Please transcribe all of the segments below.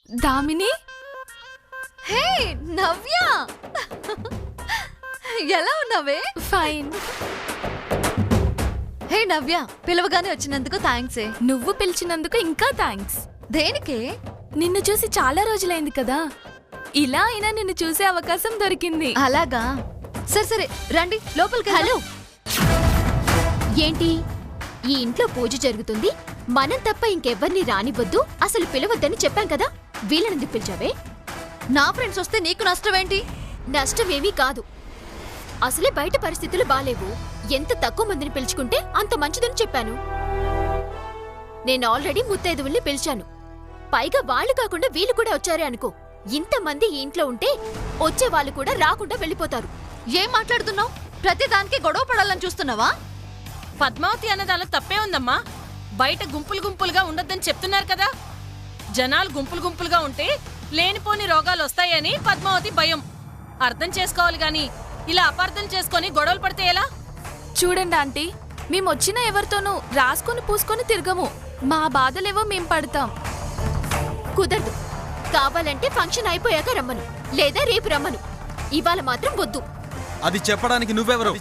దామిని. హే నవ్య, ఎలా ఉన్నావే? ఫైన్. హే నవ్య, పిలవగానే వచ్చినందుకు థ్యాంక్స్. నువ్వు పిలిచినందుకు ఇంకా థ్యాంక్స్. దేనికే? నిన్ను చూసి చాలా రోజులైంది కదా, ఇలా అయినా నిన్ను చూసే అవకాశం దొరికింది. అలాగా, సరే సరే రండి లోపలికి. హలో, ఏంటి ఈ ఇంట్లో పూజ జరుగుతుంది, మనం తప్ప ఇంకెవ్వర్ని రానివ్వద్దు, అసలు పిలవద్దని చెప్పాం కదా, వీళ్ళని పిలిచావే? నా ఫ్రెండ్స్ వస్తే నీకు నష్టం ఏంటి? నష్టమేమీ కాదు, అసలే బయట పరిస్థితులు బాలేవు, ఎంత తక్కువ మందిని పిలుచుకుంటే అంత మంచిదని చెప్పాను. నేను ఆల్రెడీ ముత్తైదువుల్ని పిలిచాను, పైగా వాళ్ళు కాకుండా వీళ్ళు కూడా వచ్చారే అనుకో, ఇంతమంది ఈ ఇంట్లో ఉంటే వచ్చే వాళ్ళు కూడా రాకుండా వెళ్ళిపోతారు. ఏం మాట్లాడుతున్నావు? ప్రతి దానికి గొడవ పడాలని చూస్తున్నావా? పద్మావతి అన్నదాలో తప్పే ఉందమ్మా. బయట గుంపులు గుంపులుగా ఉండొద్దని చెప్తున్నారు కదా. జనాలు గుంపులు గుంపులుగా ఉంటే లేనిపోని రోగాలు వస్తాయని పద్మావతి భయం. అర్థం చేసుకోవాలి గాని ఇలా అపార్థం చేసుకొని గొడవలు పడితే ఎలా? చూడండి ఆంటీ, మేమొచ్చిన ఎవరితోనూ రాసుకొని పూసుకొని తిరగము, మా బాధలేవో మేం పడతాం. కుదరదు, కావాలంటే ఫంక్షన్ అయిపోయాక రమ్మను, లేదా రేపు రమ్మను, ఇవాళ మాత్రం వద్దు. అది చెప్పడానికి నువ్వెవరు?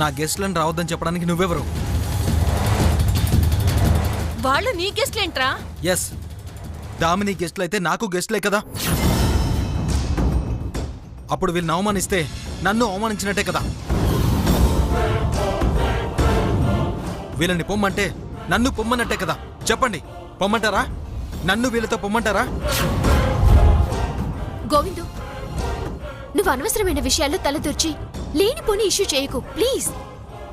నా గెస్ట్లను రావద్దని చెప్పడానికి నువ్వెవరు? వాళ్ళు నీ గెస్ట్లేంట్రా? ఎస్, దామిని గెస్ట్లు అయితే నాకు గెస్ట్లే కదా. అప్పుడు వీళ్ళని అవమానిస్తే నన్ను అవమానించినట్టే కదా. వీళ్ళని పొమ్మంటే నన్ను పొమ్మన్నట్టే కదా. చెప్పండి, పొమ్మంటారా? నన్ను వీళ్ళతో పొమ్మంటారా? గోవిందు, నువ్వు అనవసరమైన విషయాల్లో తలదూర్చి లేనిపోని ఇష్యూ చేయకు ప్లీజ్.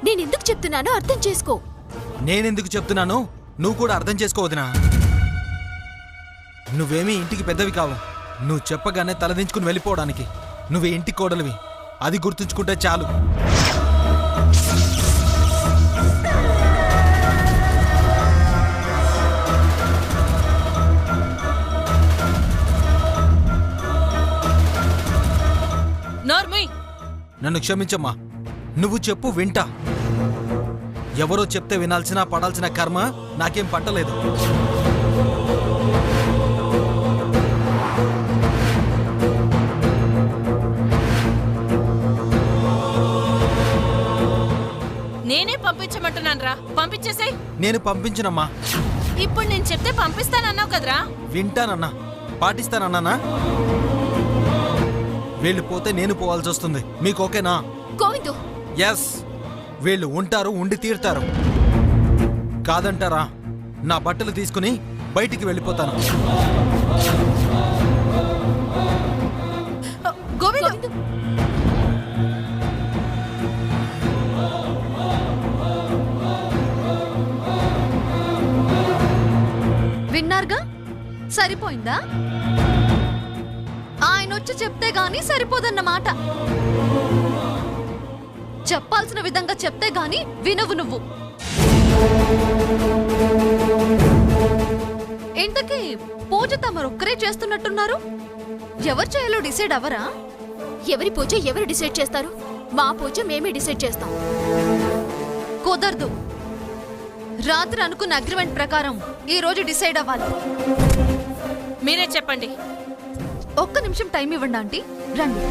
నేనెందుకు చెప్తున్నానో అర్థం చేసుకో. నేనెందుకు చెప్తున్నానో నువ్వు కూడా అర్థం చేసుకోవద్దునా. నువ్వేమీ ఇంటికి పెద్దవి కావు, నువ్వు చెప్పగానే తలదించుకుని వెళ్ళిపోవడానికి. నువ్వు ఇంటి కోడలివి, అది గుర్తుంచుకుంటే చాలు. నోర్మయ్, నన్ను క్షమించమ్మా, నువ్వు చెప్పు వింటా. ఎవరో చెప్తే వినాల్సిన పడాల్సిన కర్మ నాకేం పట్టలేదు. నేనే పంపించమంటున్నానురా, పంపించేసేయ్. నేను పంపించనమ్మా. ఇప్పుడు నేను చెప్తే పంపిస్తానన్నావు కదరా. వింటానన్నా, పాటిస్తానన్నానా? వీళ్ళు పోతే నేను పోవాల్సి వస్తుంది, మీకు ఓకేనా? గోవిందు, ఎస్, వీళ్ళు ఉంటారు, ఉండి తీరుతారు. కాదంటారా? నా బట్టలు తీసుకుని బయటికి వెళ్ళిపోతాను. గోవిందు, విన్నారుగా, సరిపోయిందా? ఆయన వచ్చి చెప్తే గాని సరిపోదన్నమాట. చెప్పాల్సిన విధంగా చెప్తే గాని వినవు నువ్వు. ఇంతకీ పూజ తమరొక్కరే చేస్తున్నట్టున్నారు, ఎవరు చేయాలో డిసైడ్ అవరా? ఎవరి పూజ ఎవరు డిసైడ్ చేస్తారు? మా పూజ మేమే డిసైడ్ చేస్తాం. కుదరదు, రాత్రి అనుకున్న అగ్రిమెంట్ ప్రకారం ఈ రోజు డిసైడ్ అవ్వాలి. మీరే చెప్పండి. ఒక్క నిమిషం టైం ఇవ్వండి ఆంటీ, రండి.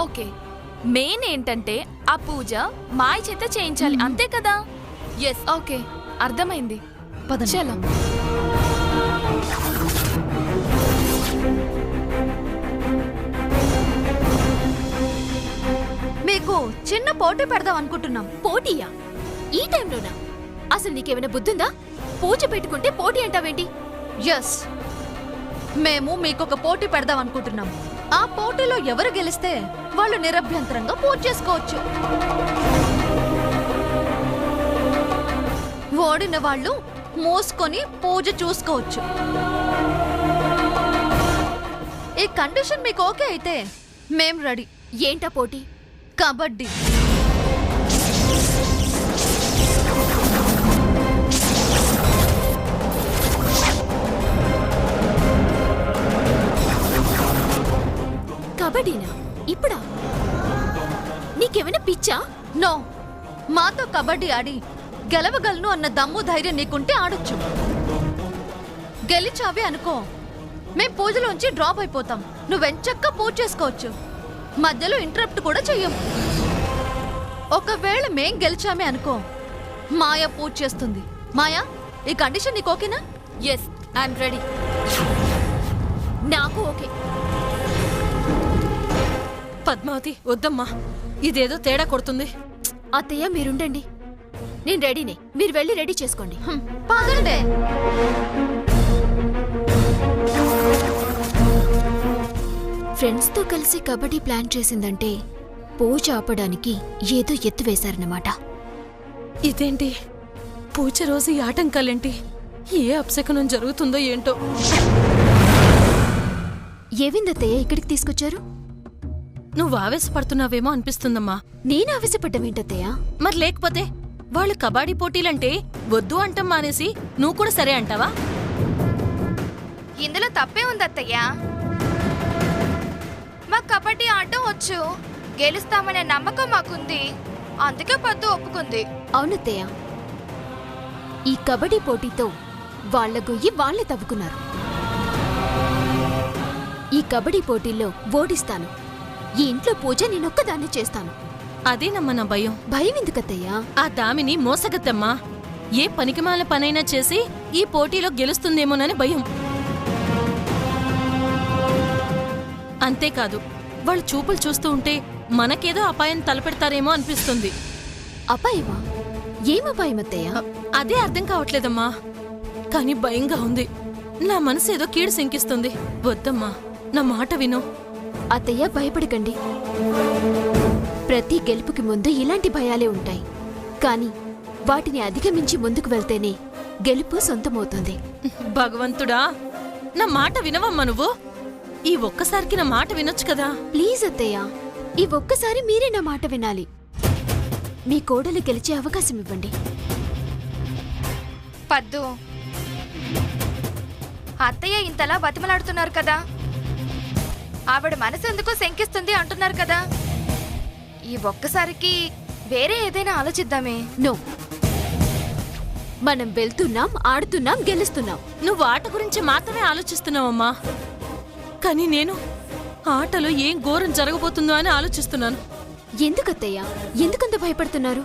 ఓకే, మెయిన్ ఏంటంటే ఆ పూజ మాయ చేత చేయించాలి అంతే కదా? ఎస్, ఓకే, అర్థమైంది. పదండి. చలో. మీకు చిన్న పోటీ పెడదాం అనుకుంటున్నాం. పోటీయా? ఈ టైంలోనా? అసలు నీకేమైనా బుద్ధుందా? పూజ పెట్టుకుంటే పోటీ అంటావేంటి? ఎస్, మేము మీకొక పోటీ పెడదాం అనుకుంటున్నాం. ఆ పోటీలో ఎవరు గెలిస్తే వాళ్ళు నిరభ్యంతరంగా పూజ చేసుకోవచ్చు. ఓడిన వాళ్ళు మోసుకొని పూజ చూసుకోవచ్చు. ఈ కండిషన్ మీకు ఓకే అయితే మేం రెడీ. ఏంటా పోటీ? కబడ్డీ. కబడ్డీనా? ఇప్పుడా? నీకేమైనా పిచ్చా? నో, మాతో కబడ్డీ ఆడి గెలవగలను అన్న దమ్ము ధైర్యం నీకుంటే ఆడొచ్చు. గెలిచావే అనుకో, మేం పూజలోంచి డ్రాప్ అయిపోతాం. నువ్వెంచక్క పూజ చేసుకోవచ్చు, మధ్యలో ఇంటరప్ట్ కూడా చెయ్యం. ఒకవేళ మేం గెలిచామే అనుకో, మాయా పూజ చేస్తుంది. మాయా, ఈ కండిషన్ నీకు ఓకేనా? Yes, I'm ready. నాకు ఓకే. పద్మావతి వద్దమ్మా, ఇదేదో తేడా కొడుతుంది. అత్తయ్య మీరుండండి, నేను రెడీనే. మీరు వెళ్ళి రెడీ చేసుకోండి. పదండి. ఫ్రెండ్స్తో కలిసి కబడ్డీ ప్లాన్ చేసిందంటే పూజ ఆపడానికి ఏదో ఎత్తు వేశారన్నమాట. ఇదేంటి పూజ రోజు ఈ ఆటంకాలేంటి? ఏ అపశకనం జరుగుతుందో ఏంటో. ఏవిందత్తయ్య ఇక్కడికి తీసుకొచ్చారు? నువ్వు ఆవేశపడుతున్నావేమో అనిపిస్తుందమ్మా. నేను ఆవేశపడ్డమేంటత్తయ్య? మరి లేకపోతే వాళ్ళు కబడ్డీ పోటీలంటే వద్దు అంటాం మానేసి నువ్వు కూడా సరే అంటావా? ఇందులో తప్పే ఉంది అత్తయ్య. మాకు కబడ్డీ ఆడటం వచ్చు, గెలుస్తామనే నమ్మకం మాకుంది, అందుకే పద్దు ఒప్పుకుంది. అవునత్తయ్య, ఈ కబడ్డీ పోటీతో వాళ్ల గొయ్యి వాళ్లే తవ్వుకున్నారు. ఈ కబడ్డీ పోటీల్లో ఓడిస్తాను. ఈ ఇంట్లో పూజ నేనొక్కదాన్ని చేస్తాను. అదేనమ్మా నా భయం. భయం ఎందుకత్తయ్యా? ఆ దామిని మోసగత్తమ్మా. ఏ పనికిమాల పనైనా చేసి ఈ పోటీలో గెలుస్తుందేమోనని భయం. అంతేకాదు, వాళ్ళు చూపులు చూస్తూ ఉంటే మనకేదో అపాయం తలపెడతారేమో అనిపిస్తుంది. అపాయమా? ఏం అపాయం అత్తయ్య? అదే అర్థం కావట్లేదమ్మా, కానీ భయంగా ఉంది. నా మనసు ఏదో కీడు శంకిస్తుంది. వద్దమ్మా, నా మాట విను. అత్తయ్య భయపడకండి. ప్రతి గెలుపుకి ముందు ఇలాంటి భయాలే ఉంటాయి, కానీ వాటిని అధిగమించి ముందుకు వెళ్తేనే గెలుపు సొంతమవుతుంది. భగవంతుడా, నా మాట వినవమ్మా నువ్వు. ఈ ఒక్కసారికి నా మాట వినొచ్చు కదా. ప్లీజ్ అత్తయ్య, ఈ ఒక్కసారి మీరే నా మాట వినాలి. మీ కోడలు గెలిచే అవకాశం ఇవ్వండి. పద్దు, అత్తయ్య ఇంతలా బతిమలాడుతున్నారు కదా, ఆవిడ మనసు ఎందుకో శంకిస్తుంది అంటున్నారు కదా. ఈ ఒక్కసారికి వేరే ఏదైనా ఆలోచిద్దామే. నో, మనం వెళ్తున్నాం, ఆడుతున్నాం, గెలుస్తున్నాం. నువ్వు ఆట గురించి మాత్రమే ఆలోచిస్తున్నావమ్మా, కానీ నేను ఆటలో ఏం ఘోరం జరగబోతుందో అని ఆలోచిస్తున్నాను. ఎందుకత్తయ్య, ఎందుకంత భయపడుతున్నారు?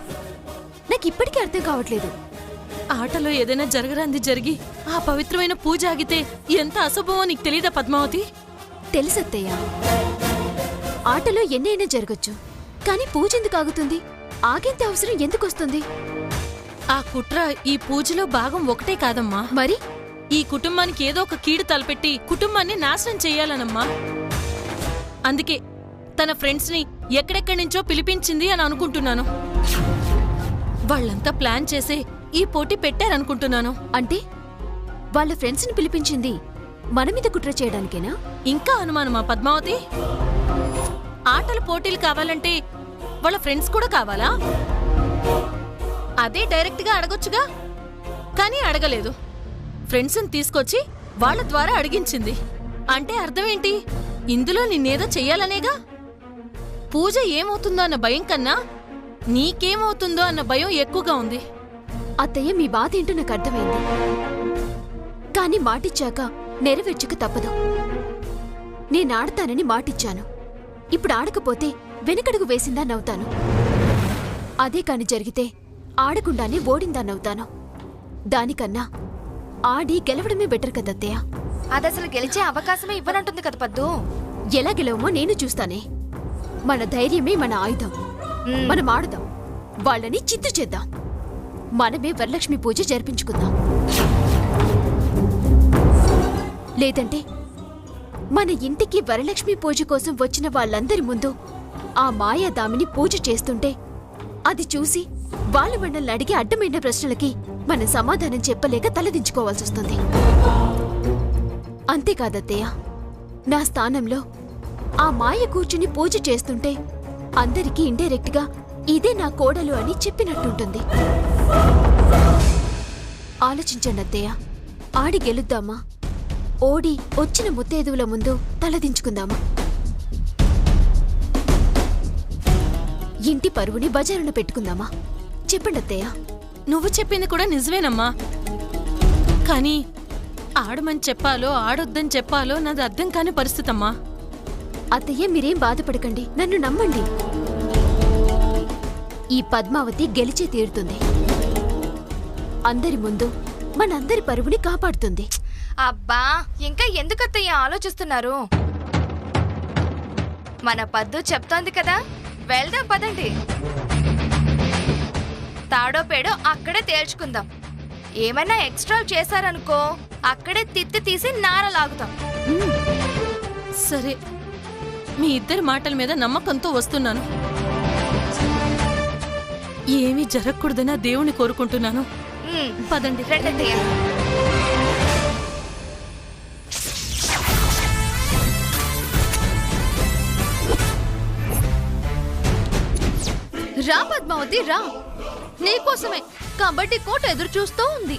నాకు ఇప్పటికీ అర్థం కావట్లేదు. ఆటలో ఏదైనా జరగరాంది జరిగి ఆ పవిత్రమైన పూజ ఆగితే ఎంత అశుభమో నీకు తెలీదా పద్మావతి? తెలుసత్తయ్య, ఆటలో ఎన్నైనా జరగచ్చు, కానీ పూజ ఎందుకు ఆగుతుంది? ఆగేంత అవసరం ఎందుకొస్తుంది? ఆ కుట్ర ఈ పూజలో భాగం ఒకటే కాదమ్మా. మరి ఈ కుటుంబానికి ఏదో ఒక కీడు తలపెట్టి కుటుంబాన్ని నాశనం చెయ్యాలనమ్మా. అందుకే తన ఫ్రెండ్స్ ని ఎక్కడెక్కడి నుంచో పిలిపించింది అని అనుకుంటున్నాను. వాళ్ళంతా ప్లాన్ చేసే ఈ పోటీ పెట్టారనుకుంటున్నాను. అంటే వాళ్ళ ఫ్రెండ్స్ ని పిలిపించింది మన మీద కుట్ర చేయడానికేనా? ఇంకా అనుమానమా పద్మావతి? ఆటల పోటీలు కావాలంటే వాళ్ళ ఫ్రెండ్స్ కూడా కావాలా? అదే డైరెక్ట్ గా అడగొచ్చుగా, కానీ అడగలేదు. ఫ్రెండ్స్ ని తీసుకొచ్చి వాళ్ళ ద్వారా అడిగించింది. అంటే అర్థమేంటి? ఇందులో నిన్నేదో చెయ్యాలనేగా. పూజ ఏమవుతుందో అన్న భయం కన్నా నీకేమవుతుందో అన్న భయం ఎక్కువగా ఉంది. అత్తయ్య, మీ బాధ ఏంటో నాకు అర్థమైంది, కానీ మాటిచ్చాక నెరవేర్చక తప్పదు. నేనాడతానని మాటిచ్చాను, ఇప్పుడు ఆడకపోతే వెనకడుగు వేసిందా నవ్వుతాను. అదే కాని జరిగితే ఆడకుండానే ఓడిందాన్నవుతాను. దానికన్నా ఆడి గెలవడమే బెటర్ కదత్తయ్య. అదసలు గెలిచే అవకాశమే ఇవ్వనంటుంది కదా పద్దు. ఎలా గెలవమో నేను చూస్తానే. మన ధైర్యమే మన ఆయుధం. మనం ఆడుదాం, వాళ్ళని చిత్తు చేద్దాం. మనమే వరలక్ష్మి పూజ జరిపించుకుందాం. లేదంటే మన ఇంటికి వరలక్ష్మి పూజ కోసం వచ్చిన వాళ్ళందరి ముందు ఆ మాయాదామిని పూజ చేస్తుంటే అది చూసి వాళ్ళు మనల్ని అడిగే అడ్డమైన ప్రశ్నలకి మనం సమాధానం చెప్పలేక తలదించుకోవాల్సి వస్తుంది. అంతేకాదత్తయ్య, నా స్థానంలో ఆ మాయ కూర్చుని పూజ చేస్తుంటే అందరికీ ఇండైరెక్ట్ గా ఇదే నా కోడలు అని చెప్పినట్టుంటుంది. ఆలోచించండి అత్తయ్య, ఆడి గెలుద్దామా, ఓడి వచ్చిన ముత్తైదువుల ముందు తలదించుకుందామా? ఇంటి పరువుని బజారున పెట్టుకుందామా? చెప్పండి అత్తయ్య. నువ్వు చెప్పింది కూడా నిజమేనమ్మా. కానీ ఆడమని చెప్పాలో ఆడొద్దని చెప్పాలో నాది అర్థం కాని పరిస్థితమ్మా. అత్తయ్య, మీరేం బాధపడకండి, నన్ను నమ్మండి. ఈ పద్మావతి గెలిచే తీరుతుంది. అందరి ముందు మనందరి పరువుని కాపాడుతుంది. అబ్బా, ఇంకా ఎందుకత్తయ్య ఆలోచిస్తున్నారు? మన పద్దు చెప్తోంది కదా, వెళ్దాం పదండి. తాడో పేడో అక్కడే తేల్చుకుందాం. ఏమైనా ఎక్స్ట్రా చేశారనుకో, అక్కడే తిత్తి తీసి నారలాగుతాం. సరే, మీ ఇద్దరి మాటల మీద నమ్మకంతో వస్తున్నాను. ఏమీ జరగకూడదని ఆ దేవుని కోరుకుంటున్నాను. పదండి. రెండత్తయ్య. రా పద్మావతి రా, నీకోసమే కబడ్డీ కోట ఎదురు చూస్తూ ఉంది.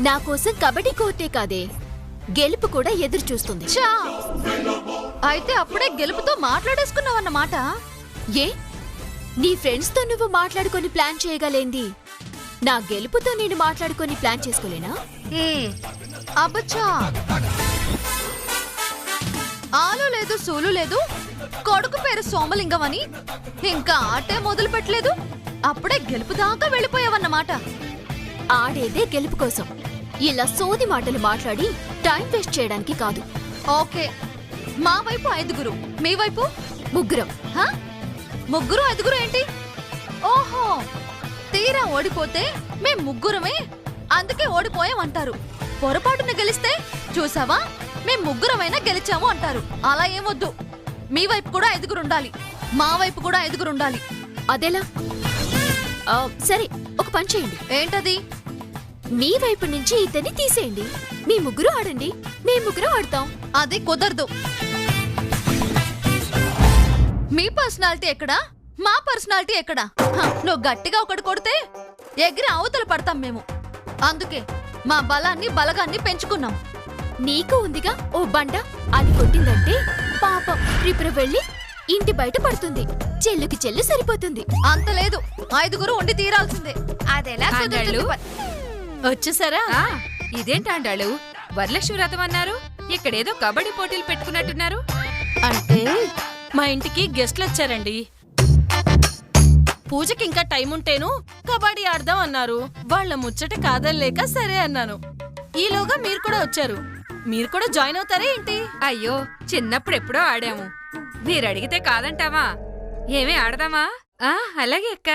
నా కోసం కబడ్డీ కోర్టే కాదే, గెలుపు కూడా ఎదురు చూస్తుంది. చా, అయితే అప్పుడే గెలుపుతో మాట్లాడేసుకున్నావన్నమాట. ఏ, నీ ఫ్రెండ్స్ తో నువ్వు మాట్లాడుకొని ప్లాన్ చేయగలేంది, నా గెలుపుతో నేను మాట్లాడుకొని ప్లాన్ చేసుకోలేనా? అబ్బచ్చా, ఆలు లేదు సూలు లేదు, కొడుకు పేరు సోమలింగం అని ఇంకా ఆటే మొదలు పెట్టలేదు, అప్పుడే గెలుపు దాకా వెళ్ళిపోయావన్నమాట. ఆడేదే గెలుపు కోసం, ఇలా సోది మాటలు మాట్లాడి టైం వేస్ట్ చేయడానికి కాదు. ఓకే, మా వైపు 5, మీ వైపు ముగ్గురం. హా? 3, 5 ఏంటి? ఓహో, తీరా ఓడిపోతే మేం 3 అందుకే ఓడిపోయామంటారు. పొరపాటున గెలిస్తే చూసావా, మేం 3 గెలిచాము అంటారు. అలా ఏమొద్దు, మీ వైపు కూడా 5 ఉండాలి, మా వైపు కూడా 5 ఉండాలి. అదెలా? సరే, ఒక పని చేయండి. ఏంటది? మీ వైపు నుంచి ఇతన్ని తీసేయండి, మీ ముగ్గురు ఆడండి, మీ ముగ్గురు ఆడతాం. అది కుదరదు. మీ పర్సనాలిటీ ఎక్కడా, మా పర్సనాలిటీ ఎక్కడా? నువ్వు గట్టిగా ఒకటి కొడితే ఎగిరి అవతల పడతాం మేము. అందుకే మా బలాన్ని బలగాన్ని పెంచుకున్నాం. నీకు ఉందిగా ఓ బండ, అది కొట్టిందంటే పాపం రిపుర వెళ్ళి ఇంటి బయట పడుతుంది, చెల్లుకి చెల్లు సరిపోతుంది. అంత లేదు, 5 ఉండి తీరాల్సిందే. అదెలా కుదురుతుంది వచ్చేసారా? ఇదేంటాండాళ్ళు వరలక్ష్మి వ్రతం అన్నారు, ఇక్కడేదో కబడ్డీ పోటీలు పెట్టుకున్నట్టున్నారు. అంటే మా ఇంటికి గెస్ట్లు వచ్చారండి. పూజకి ఇంకా టైం ఉంటేను కబడ్డీ ఆడదాం అన్నారు. వాళ్ళ ముచ్చట కాదలేక సరే అన్నాను. ఈలోగా మీరు కూడా వచ్చారు. మీరు కూడా జాయిన్ అవుతారా ఏంటి? అయ్యో, చిన్నప్పుడు ఎప్పుడో ఆడాము, మీరడిగితే కాదంటావా? ఏమీ ఆడదామా? అలాగే అక్క.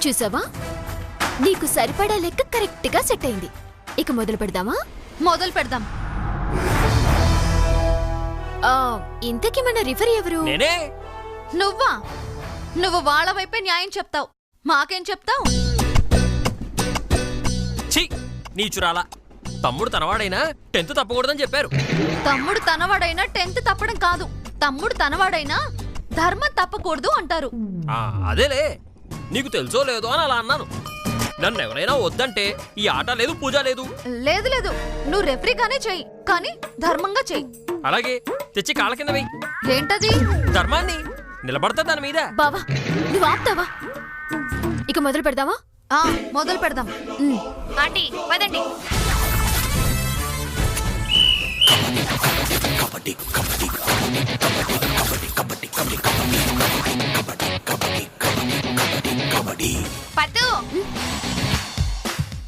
చూసావా, నీకు సరిపడా లెక్క కరెక్ట్ గా సెట్ అయింది. ఇక మొదలు పెడదామా? మొదలు పెడదాం. ఇంతకీ మన రిఫరీ ఎవరు? నువ్వా? నువ్వు వాళ్ళ వైపే న్యాయం చెప్తావు, మాకేం చెప్తావు? ఛీ, నీచురాలా. తమ్ముడు తనవాడైనా 10th తప్పకూడదని చెప్పారు. తమ్ముడు తనవాడైనా 10th తప్పడం కాదు, తమ్ముడు తనవాడైనా ధర్మం తప్పకూడదు అంటారు. అదేలే, నీకు తెలుసో లేదో అని అలా అన్నాను. నన్ను ఎవరైనా వద్దంటే ఈ ఆట లేదు, పూజ లేదు. లేదు లేదు, నువ్వు రెఫరీగానే చెయ్యి, కానీ ధర్మంగా చెయ్యి. అలాగే, తెచ్చి కాళ్ళ కింద వెయ్యి. ఏంటది? ధర్మాన్ని నిలబడతా దాని మీద. బావా, నువ్వు ఆపుతావా? ఇక మొదలు పెడదామా? మొదలు పెడదాం. ఆంటీ పదండి. కబడ్డీ కబడ్డీ పద్దు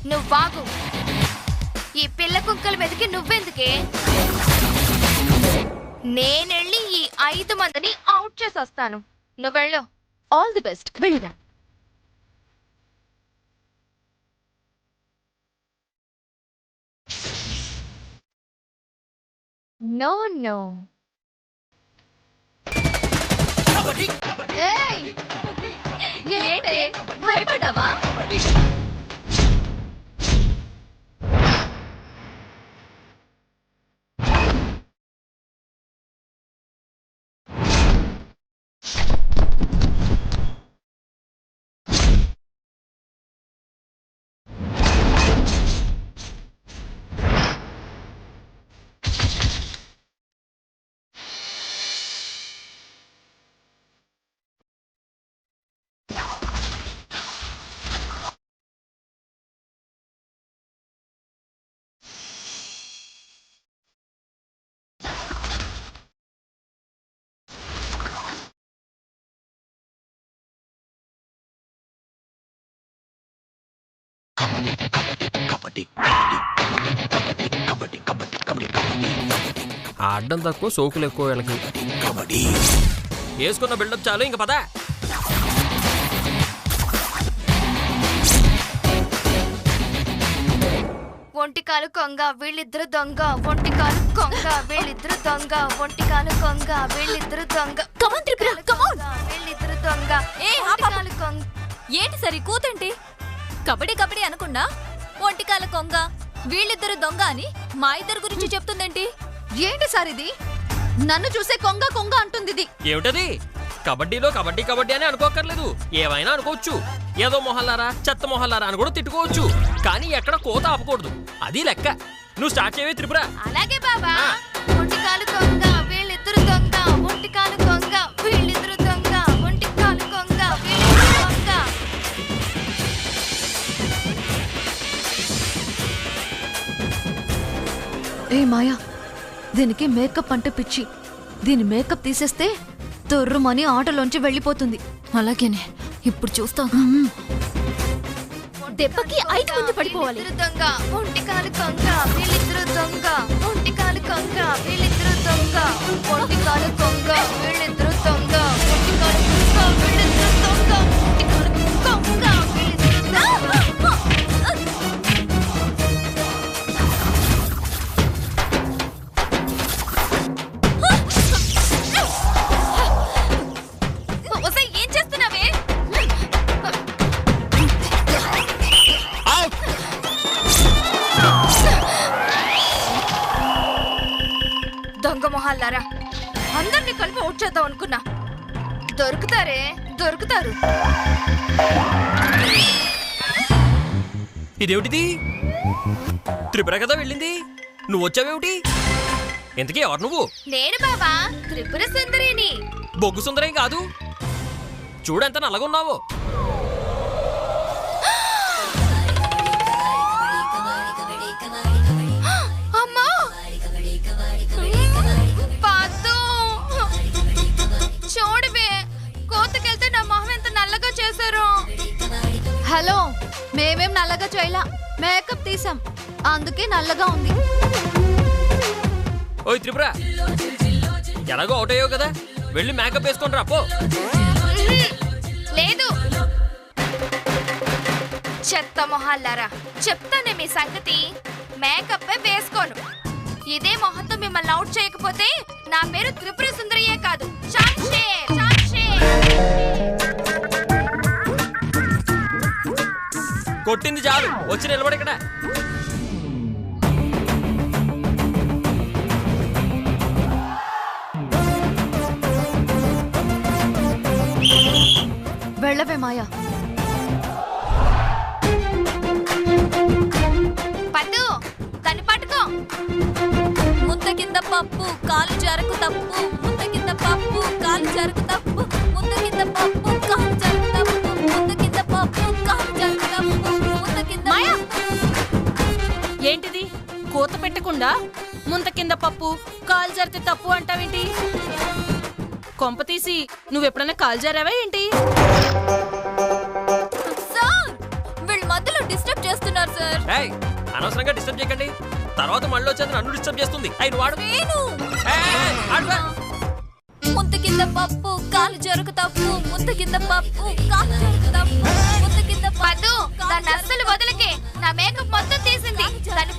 నువ్వు బాగు. ఈ పిల్ల కుక్కల మీదకి నువ్వెందుకే? నేనెళ్ళి ఈ 5 మందిని అవుట్ చేసి వస్తాను. నువ్వు వెళ్ళు. ఆల్ ది బెస్ట్, వెళ్ళిరా. No no. ఏంటి భయపడ్డావా? ఆడడం తక్కువ, సోకులు ఎక్కువ వీళ్ళకి. వేసుకున్న బిల్డప్ చాలు, ఇంక పద. ఒంటికాలు కొంగ వీళ్ళిద్దరు దొంగ, ఒంటికాలు కొంగ వీళ్ళిద్దరు దొంగ, ఒంటికాలు కొంగ వీళ్ళిద్దరు దొంగ, కమాన్ త్రిపుర, కమాన్. వీళ్ళిద్దరు దొంగ. ఒంటికాలు కొంగ. ఏంటి సరి కూతంటే? కబడ్డీ కబడ్డీ అనుకున్నా ఒంటికాల కొంగ వీళ్ళిద్దరు దొంగ అని మా ఇద్దరు గురించి చెప్తుందేంటి? ఏంటి సార్ ఇది? నన్ను చూసే కొంగ కొంగ అంటుంది ఇది. ఏమిటది? కబడ్డీలో కబడ్డీ కబడ్డీ అని అనుకోకర్లేదు, ఏమైనా అనుకోవచ్చు. ఏదో మొహల్లారా, చెత్త మొహల్లారా అని కూడా తిట్టుకోవచ్చు. కానీ ఎక్కడ కోత ఆపకూడదు, అది లెక్క. నువ్వు స్టార్ట్ చేయవే త్రిపుర. అలాగే బాబా. ఒంటికాలు కొంగ వీళ్ళిద్దరు దొంగ, ఒంటికాలు కొంగ వీళ్ళిద్దరు దొంగ, ఒంటికాలు కొంగ వీళ్ళిద్దరు దొంగ. ఏ మాయా, దీనికి మేకప్ అంటే పిచ్చి. దీని మేకప్ తీసేస్తే తొర్రుమని ఆటలోంచి వెళ్ళిపోతుంది. అలాగేనే, ఇప్పుడు చూస్తా. దెబ్బకి 5 మంది పడిపోవాలి. వీళ్ళిద్దరు దొంగ, ఒంటికాలు కొంగ వీళ్ళిద్దరు దొంగ, ఒంటికాలు కొంగ వీళ్ళిద్దరు దొంగ, ఒంటికాలు కొంగ వీళ్ళిద్దరు దొంగ, ఒంటికాలు కొంగ వీళ్ళిద్దరు దొంగ, ఒంటికాలు కొంగ వీళ్ళిద్దరు దొంగ. ఒసేయ్, ఏం చేస్తున్నావే? దొంగ మొహాలారా, అందరినీ కలిపి అవుట్ చేద్దాం అనుకున్నా. దొరుకుతారే, దొరుకుతారు. ఇదేమిటిది? త్రిపుర కదా వెళ్ళింది, నువ్వు వచ్చావేమిటి? ఇంతకీ ఎవరు నువ్వు? నేను బాబా, త్రిపుర సుందరిని. బొగ్గు సుందరేం కాదు, చూడెంత నల్లగున్నావో. అమ్మా, పాతు చూడవే, కోతకెళ్తే నా మొహం ఎంత నల్లగా చేశారు. హలో, మేమేం నల్లగా చేయలా, మేకప్ తీసాం, అందుకే నల్లగా ఉంది. ఓయ్ త్రిపుర, ఎలాగో అవుట్ అయ్యావు కదా, వెళ్ళి మేకప్ వేసుకొని రా పో. లేదు, చెత్త మొహాలారా, చెప్తానే మీ సంగతి. మేకప్ వేసుకోను. ఇదే మొహంతో మిమ్మల్ని అవుట్ చేయకపోతే నా పేరు త్రిపుర సుందరియే కాదు, చాక్షే చాక్షే. కొట్టింది చాలు, వచ్చి నిలబడి ఇక్కడ. వెళ్ళవే మాయా. పద్దు, దాన్ని పట్టుకో. ముద్ద కింద పప్పు కాలు జరకు తప్పు, ముద్ద కింద పప్పు కాలు జరకు తప్పు, ముద్ద కింద పప్పు కాలు జరకు తప్పు, ముద్ద కింద పప్పు కాలు జరకు తప్పు, ముద్ద కింద. మాయా, ఏంటిది? కోత పెట్టకుండా ముంత కింద పప్పు కాలు జరితే తప్పు అంటావేంటి? కొంపతీసి నువ్వెప్పుడైనా కాల్ జారావా ఏంటి? సార్ వీళ్ళు మధ్యలో డిస్టర్బ్ చేస్తున్నారు సార్. ఏయ్, అనవసరంగా డిస్టర్బ్ చేయకండి. తర్వాత మళ్ళీ వచ్చేది నన్ను డిస్టర్బ్ చేస్తుంది. అయి నువ్వు ఆడు. నేను ఏయ్, ఆడురా. ముంత కింద పప్పు కాలు జరుకు తప్పు, ముంత కింద పప్పు కాలు జరుకు తప్పు, ముంత కింద పద్దు. దాన్ని అస్సలు వదలకే, నా మేకప్ మొత్తం తీసింది. దాన్ని